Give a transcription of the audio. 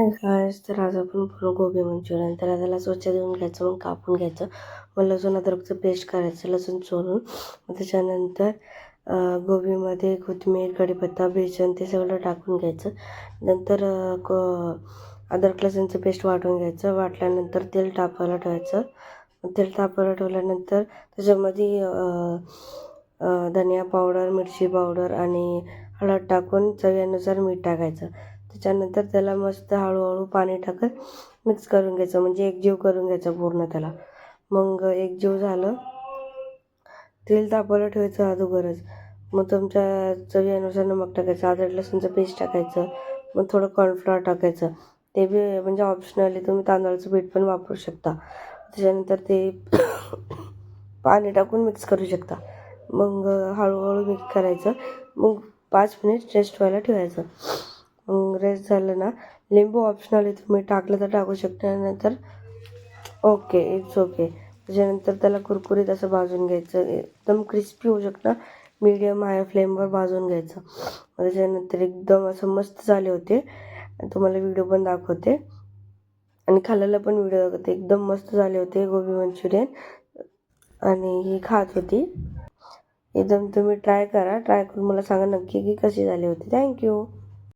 Hi guys, तर आज आपण बनवू गोबी मंचुरियन. तर त्याला स्वच्छ धुवून घ्यायचं, मग कापून घ्यायचं, मग लसूण अद्रकचं पेस्ट करायचं, लसूण सोलून. मग त्याच्यानंतर गोबीमध्ये कोथिंबीर, कढीपत्ता, बेसन ते सगळं टाकून घ्यायचं. नंतर अद्रक लसूणचं पेस्ट वाटून घ्यायचं. वाटल्यानंतर तेल तापवायला ठेवायचं. तेल तापवायला ठेवल्यानंतर त्याच्यामध्ये धनिया पावडर, मिरची पावडर आणि हळद टाकून चवीनुसार मीठ टाकायचं. त्याच्यानंतर त्याला मस्त हळूहळू पाणी टाकत मिक्स करून घ्यायचं, म्हणजे एकजीव करून घ्यायचं पूर्ण त्याला. मग एकजीव झालं, तेल तापवायला ठेवायचं अगोदरच. मग तुमच्या चवीनुसार नमक टाकायचं, अद्रक लसूणचं पेस्ट टाकायचं, मग थोडं कॉर्नफ्लॉवर टाकायचं. ते बी म्हणजे ऑप्शनली तुम्ही तांदळाचं पीठ पण वापरू शकता. त्याच्यानंतर ते पाणी टाकून मिक्स करू शकता. मग हळूहळू मिक्स करायचं. मग 5 मिनिट रेस्ट व्हायला ठेवायचं. रेस्ट झालं ना, लिंबू ऑप्शनल आहे, तुम्ही टाकलं तर टाकू शकता, नंतर ओके, इट्स ओके. त्याच्यानंतर त्याला कुरकुरीत असं भाजून घ्यायचं, एकदम क्रिस्पी होऊ शकतं. मीडियम हाय फ्लेमवर भाजून घ्यायचं. त्याच्यानंतर एकदम असं मस्त झाले होते. तुम्हाला व्हिडिओ पण दाखवते आणि खाल्लेला पण व्हिडिओ दाखवते. एकदम मस्त झाले होते गोबी मंचुरियन आणि ही खात होती. एकदम तुम्ही ट्राय करा. ट्राय करून मला सांगा नक्की की कशी झाली होती. थँक्यू.